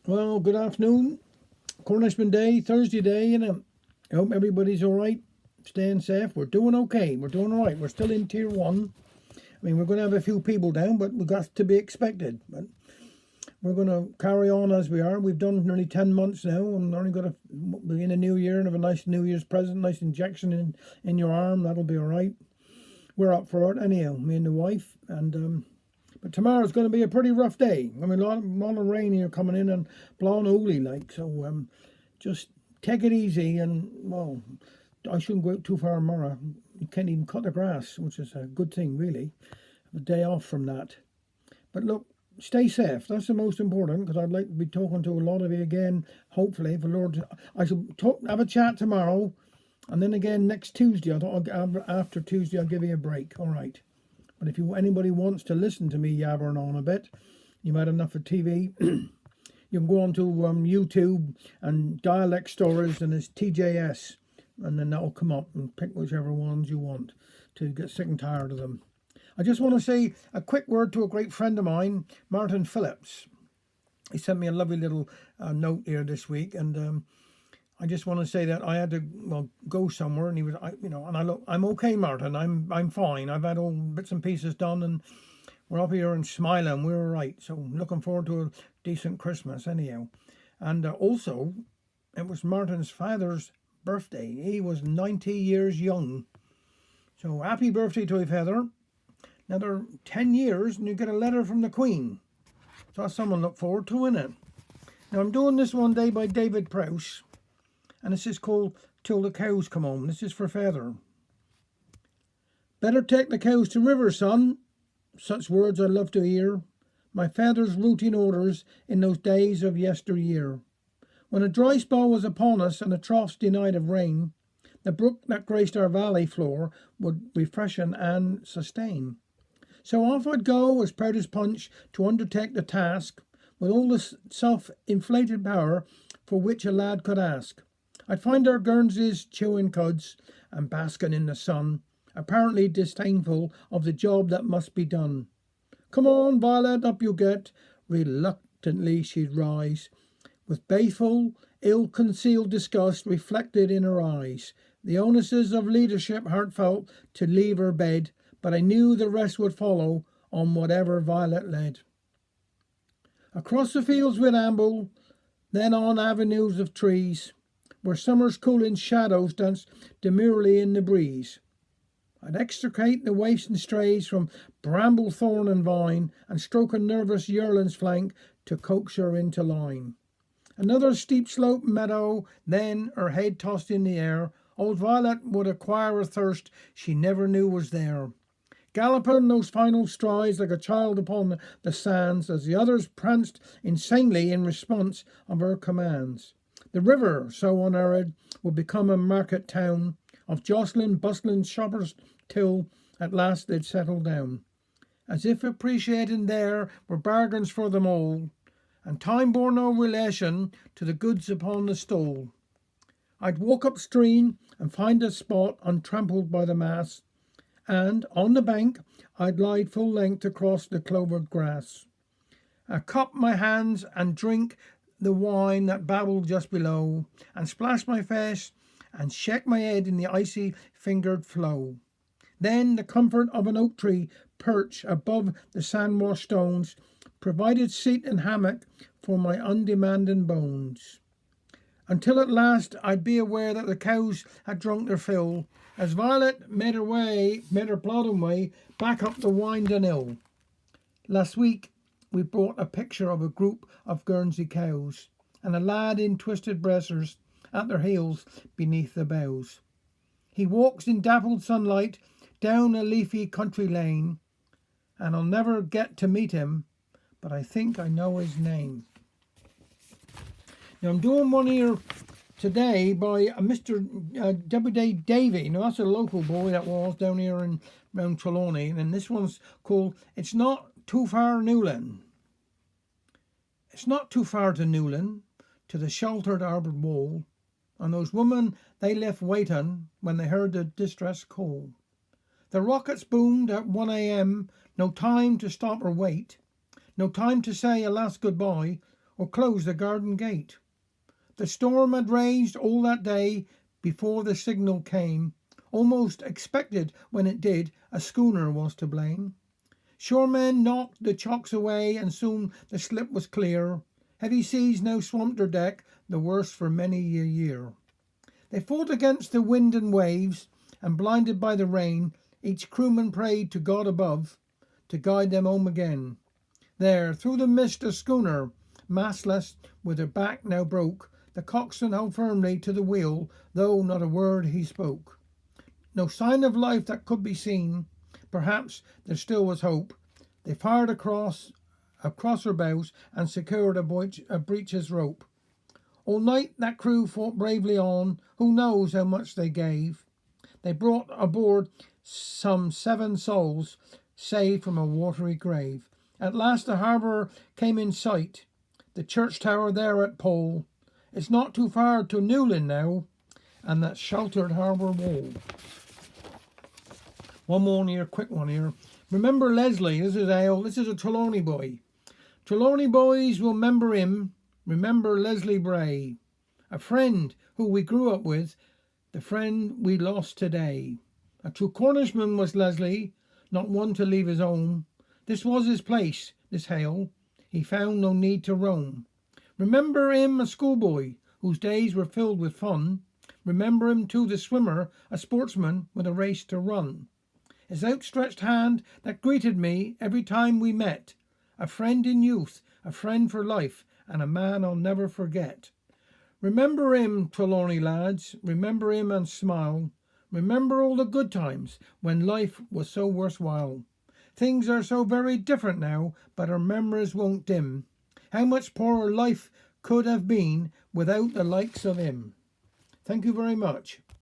Well, good afternoon. Cornishman Day, Thursday day, and I hope everybody's all right, staying safe. We're doing okay. We're doing all right. We're still in Tier 1. I mean, we're going to have a few people down, but we've got to be expected. But we're going to carry on as we are. We've done nearly 10 months now, and only got to begin a new year and have a nice New Year's present, nice injection in your arm. That'll be all right. We're up for it anyhow, me and the wife, and but tomorrow's going to be a pretty rough day. I mean, a lot of rain here coming in and blowing holy like. So just take it easy and, well, I shouldn't go out too far tomorrow. You can't even cut the grass, which is a good thing, really. Have a day off from that. But look, stay safe. That's the most important, because I'd like to be talking to a lot of you again, hopefully. If the Lord, I shall have a chat tomorrow, and then again next Tuesday. I thought after Tuesday I'll give you a break. All right. But if anybody wants to listen to me yabbering on a bit, you've had enough of TV, you can go on to YouTube and Dialect Stories, and it's TJS, and then that'll come up, and pick whichever ones you want to get sick and tired of them. I just want to say a quick word to a great friend of mine, Martin Phillips. He sent me a lovely little note here this week, and I just want to say that I had to go somewhere, and he was, I'm okay, Martin. I'm fine. I've had all bits and pieces done, and we're up here and smiling. We're all right. So looking forward to a decent Christmas, anyhow. And also, it was Martin's father's birthday. He was 90 years young. So happy birthday to your father. Another 10 years, and you get a letter from the Queen. So that's something to look forward to, isn't it? Now I'm doing this one day by David Prowse. And this is called Till the Cows Come Home. This is for father. Better take the cows to river, son. Such words I love to hear. My father's routine orders in those days of yesteryear. When a dry spell was upon us and the troughs denied of rain, the brook that graced our valley floor would refreshen and sustain. So off I'd go, as proud as Punch, to undertake the task, with all the self-inflated power for which a lad could ask. I'd find our Guernseys chewing cuds and basking in the sun, apparently disdainful of the job that must be done. Come on, Violet, up you get. Reluctantly she'd rise, with baleful, ill-concealed disgust reflected in her eyes. The onuses of leadership heartfelt to leave her bed, but I knew the rest would follow on whatever Violet led. Across the fields we'd amble, then on avenues of trees, where summer's cooling shadows danced demurely in the breeze. I'd extricate the waifs and strays from bramble, thorn and vine, and stroke a nervous yearling's flank to coax her into line. Another steep slope meadow, then, her head tossed in the air, old Violet would acquire a thirst she never knew was there. Galloping those final strides like a child upon the sands, as the others pranced insanely in response of her commands. The river, so unerred, would become a market town of jostling, bustling shoppers till at last they'd settle down, as if appreciating there were bargains for them all, and time bore no relation to the goods upon the stall. I'd walk upstream and find a spot untrampled by the mass, and on the bank I'd lie full length across the clovered grass. I cup my hands and drink the wine that babbled just below, and splash my face and shake my head in the icy fingered flow. Then the comfort of an oak tree perch above the sand-washed stones provided seat and hammock for my undemanding bones, until at last I'd be aware that the cows had drunk their fill, as Violet made her plodding way back up the winding hill. Last week we brought a picture of a group of Guernsey cows, and a lad in twisted bracers at their heels beneath the boughs. He walks in dappled sunlight down a leafy country lane, and I'll never get to meet him, but I think I know his name. Now I'm doing one here today by a Mr. W.D. Davy. Now that's a local boy that was down here in around Trelawney, and this one's called It's Not Too Far Newlyn. It's not too far to Newlyn, to the sheltered arboured wall, and those women they left waiting when they heard the distress call. The rockets boomed at 1 a.m, no time to stop or wait, no time to say a last goodbye, or close the garden gate. The storm had raged all that day before the signal came. Almost expected when it did, a schooner was to blame. Shoremen knocked the chocks away, and soon the slip was clear. Heavy seas now swamped her deck, the worst for many a year. They fought against the wind and waves, and blinded by the rain, each crewman prayed to God above to guide them home again. There, through the mist, a schooner, mastless, with her back now broke, the coxswain held firmly to the wheel, though not a word he spoke. No sign of life that could be seen. Perhaps there still was hope. They fired across her bows and secured a breech's rope. All night that crew fought bravely on. Who knows how much they gave? They brought aboard some 7 souls, saved from a watery grave. At last the harbour came in sight, the church tower there at Pole. It's not too far to Newlyn now, and that sheltered harbour wall. One more here, quick one here. Remember Leslie, this is a Trelawney boy. Trelawney boys will remember him, remember Leslie Bray, a friend who we grew up with, the friend we lost today. A true Cornishman was Leslie, not one to leave his home. This was his place, this Hale, he found no need to roam. Remember him, a schoolboy, whose days were filled with fun. Remember him too, the swimmer, a sportsman with a race to run. His outstretched hand that greeted me every time we met. A friend in youth, a friend for life, and a man I'll never forget. Remember him, Trelawney lads, remember him and smile. Remember all the good times when life was so worthwhile. Things are so very different now, but our memories won't dim. How much poorer life could have been without the likes of him. Thank you very much.